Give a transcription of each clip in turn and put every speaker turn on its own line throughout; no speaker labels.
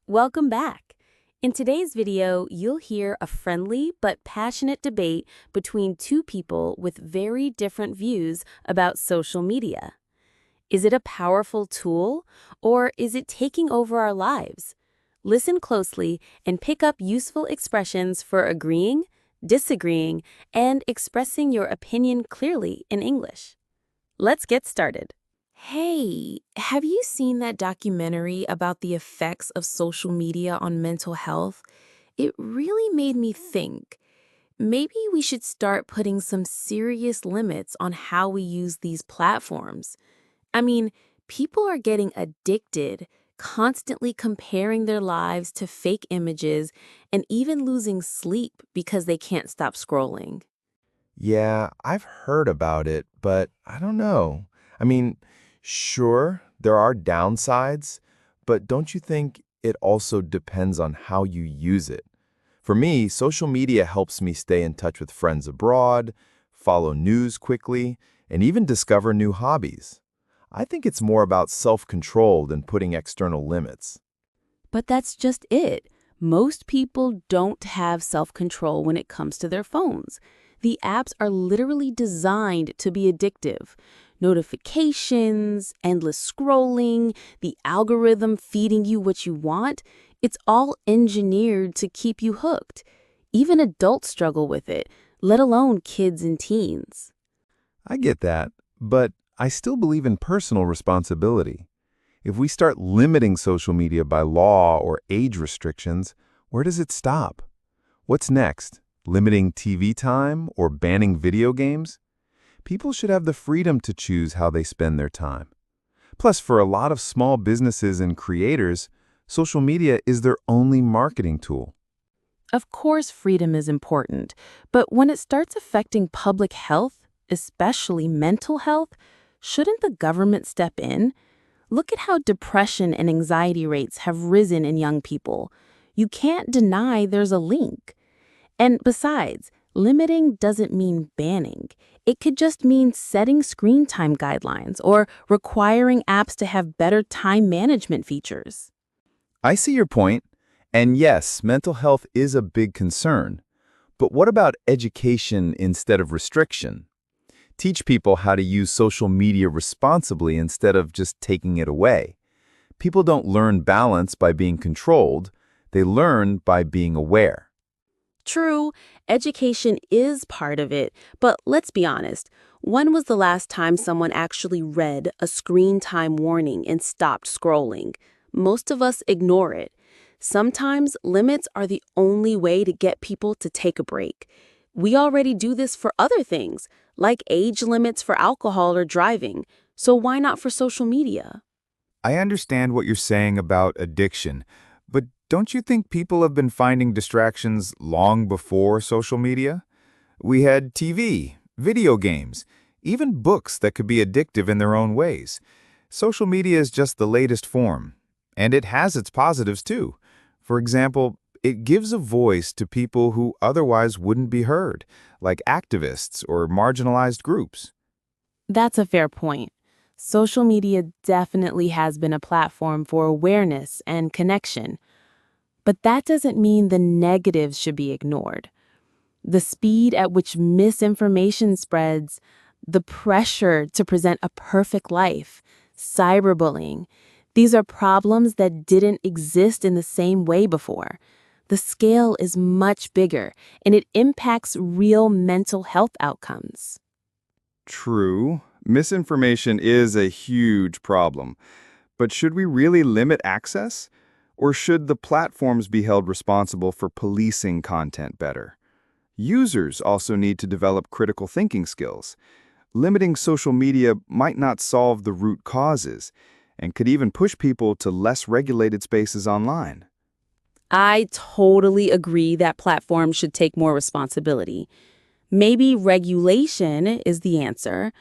Welcome back. In today's video, you'll hear a friendly but passionate debate between two people with very different views about social media. Is it a powerful tool, or is it taking over our lives? Listen closely and pick up useful expressions for agreeing, disagreeing, and expressing your opinion clearly in English. Let's get started. Hey, have you seen that documentary about the effects of social media on mental health? It really made me think. Maybe we should start putting some serious limits on how we use these platforms. I mean, people are getting addicted, constantly comparing their lives to fake images, and even losing sleep because they can't stop scrolling.
Yeah, I've heard about it, but I don't know. I mean, sure, there are downsides, but don't you think it also depends on how you use it? For me, social media helps me stay in touch with friends abroad, follow news quickly, and even discover new hobbies. I think it's more about self-control than putting external limits.
But that's just it. Most people don't have self-control when it comes to their phones. The apps are literally designed to be addictive. Notifications, endless scrolling, the algorithm feeding you what you want, it's all engineered to keep you hooked. Even adults struggle with it, let alone kids and teens.
I get that, but I still believe in personal responsibility. If we start limiting social media by law or age restrictions, where does it stop? What's next? Limiting TV time or banning video games? People should have the freedom to choose how they spend their time. Plus, for a lot of small businesses and creators, social media is their only marketing tool.
Of course, freedom is important, but when it starts affecting public health, especially mental health, shouldn't the government step in? Look at how depression and anxiety rates have risen in young people. You can't deny there's a link. And besides, limiting doesn't mean banning. It could just mean setting screen time guidelines or requiring apps to have better time management features.
I see your point, and yes, mental health is a big concern. But what about education instead of restriction? Teach people how to use social media responsibly instead of just taking it away. People don't learn balance by being controlled, they learn by being aware.
True, education is part of it, but let's be honest. When was the last time someone actually read a screen time warning and stopped scrolling? Most of us ignore it. Sometimes limits are the only way to get people to take a break. We already do this for other things, like age limits for alcohol or driving, so why not for social media?
I understand what you're saying about addiction, but don't you think people have been finding distractions long before social media? We had TV, video games, even books that could be addictive in their own ways. Social media is just the latest form, and it has its positives too. For example, it gives a voice to people who otherwise wouldn't be heard, like activists or marginalized groups.
That's a fair point. Social media definitely has been a platform for awareness and connection. But that doesn't mean the negatives should be ignored. The speed at which misinformation spreads, the pressure to present a perfect life, cyberbullying, these are problems that didn't exist in the same way before. The scale is much bigger, and it impacts real mental health outcomes.
True, misinformation is a huge problem. But should we really limit access? Or should the platforms be held responsible for policing content better? Users also need to develop critical thinking skills. Limiting social media might not solve the root causes and could even push people to less regulated spaces online.
I totally agree that platforms should take more responsibility. Maybe regulation is the answer,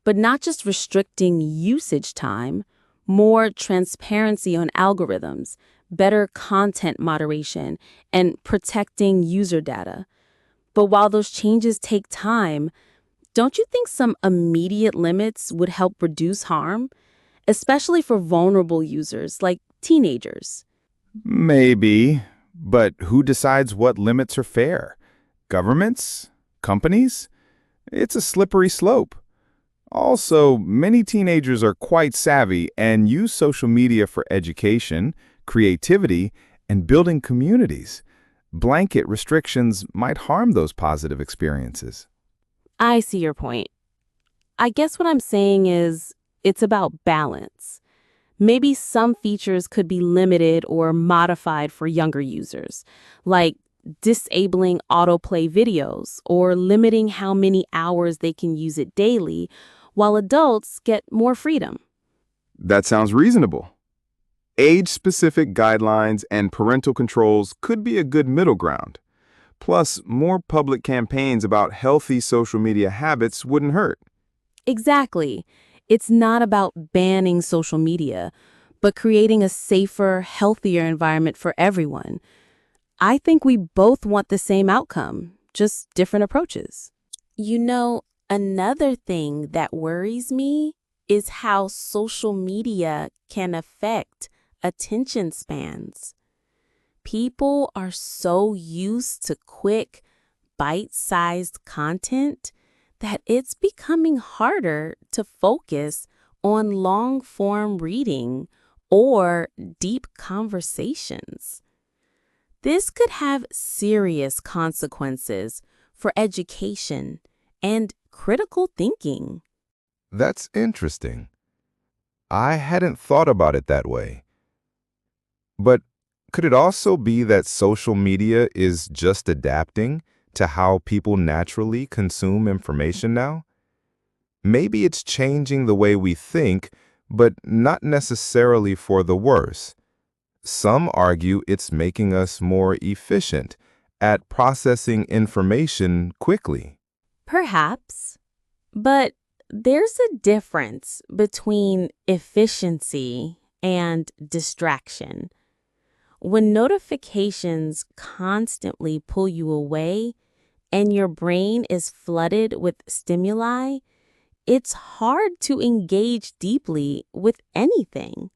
but not just restricting usage time, more transparency on algorithms, better content moderation, and protecting user data. But while those changes take time, don't you think some immediate limits would help reduce harm, especially for vulnerable users like teenagers?
Maybe, but who decides what limits are fair? Governments? Companies? It's a slippery slope. Also, many teenagers are quite savvy and use social media for education, creativity, and building communities. Blanket restrictions might harm those positive experiences.
I see your point. I guess what I'm saying is it's about balance. Maybe some features could be limited or modified for younger users, like disabling autoplay videos or limiting how many hours they can use it daily, while adults get more freedom.
That sounds reasonable. Age-specific guidelines and parental controls could be a good middle ground. Plus, more public campaigns about healthy social media habits wouldn't hurt.
Exactly. It's not about banning social media, but creating a safer, healthier environment for everyone. I think we both want the same outcome, just different approaches. You know, another thing that worries me is how social media can affect attention spans. People are so used to quick, bite-sized content that it's becoming harder to focus on long-form reading or deep conversations. This could have serious consequences for education and critical thinking.
That's interesting. I hadn't thought about it that way. But could it also be that social media is just adapting to how people naturally consume information now? Maybe it's changing the way we think, but not necessarily for the worse. Some argue it's making us more efficient at processing information quickly.
Perhaps, but there's a difference between efficiency and distraction. When notifications constantly pull you away and your brain is flooded with stimuli, it's hard to engage deeply with anything.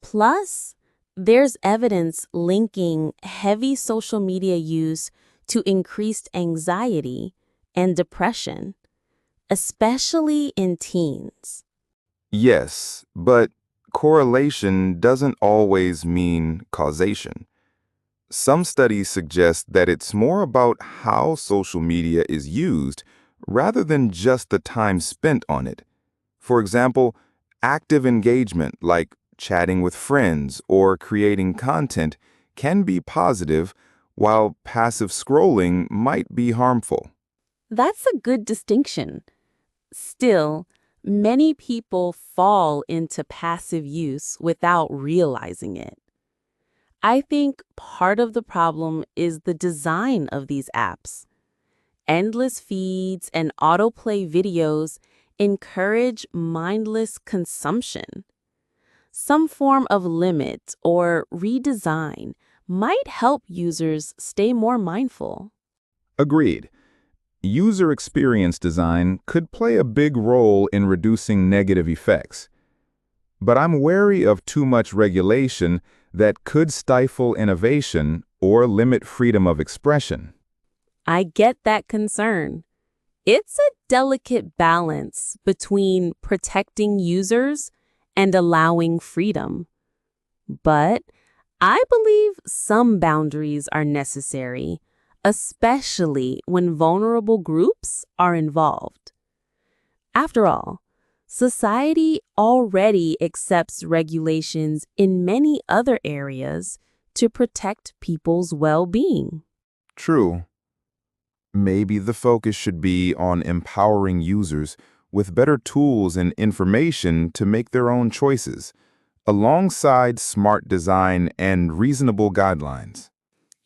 Plus, there's evidence linking heavy social media use to increased anxiety and depression, especially in teens.
Yes, but correlation doesn't always mean causation. Some studies suggest that it's more about how social media is used rather than just the time spent on it. For example, active engagement like chatting with friends or creating content can be positive, while passive scrolling might be harmful.
That's a good distinction. Still, many people fall into passive use without realizing it. I think part of the problem is the design of these apps. Endless feeds and autoplay videos encourage mindless consumption. Some form of limit or redesign might help users stay more mindful.
Agreed. User experience design could play a big role in reducing negative effects. But I'm wary of too much regulation that could stifle innovation or limit freedom of expression.
I get that concern. It's a delicate balance between protecting users and allowing freedom. But I believe some boundaries are necessary, especially when vulnerable groups are involved. After all, society already accepts regulations in many other areas to protect people's well-being.
True. Maybe the focus should be on empowering users with better tools and information to make their own choices, alongside smart design and reasonable guidelines.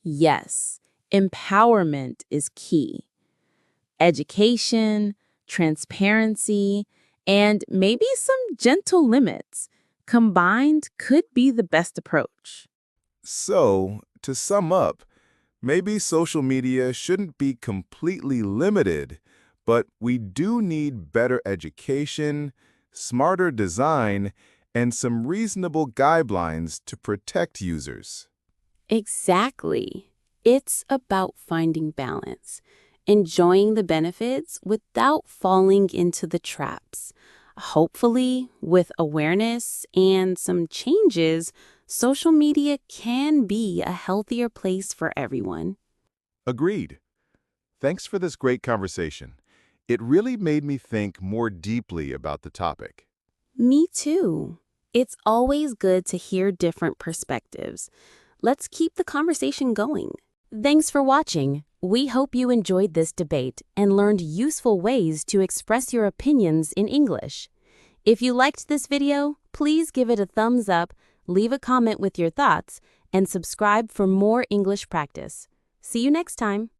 Yes, empowerment is key. Education, transparency, and maybe some gentle limits combined could be the best approach.
So, to sum up, maybe social media shouldn't be completely limited, but we do need better education, smarter design,
and some reasonable guidelines to protect users.
Exactly. It's about finding balance, enjoying the benefits without falling into the traps. Hopefully, with awareness and some changes, social media can be a healthier place for everyone.
Agreed. Thanks for this great conversation. It really made me think more deeply about the topic.
Me too. It's always good to hear different perspectives. Let's keep the conversation going. Thanks for watching. We hope you enjoyed this debate and learned useful ways to express your opinions in English. If you liked this video, please give it a thumbs up, leave a comment with your thoughts, and subscribe for more English practice. See you next time.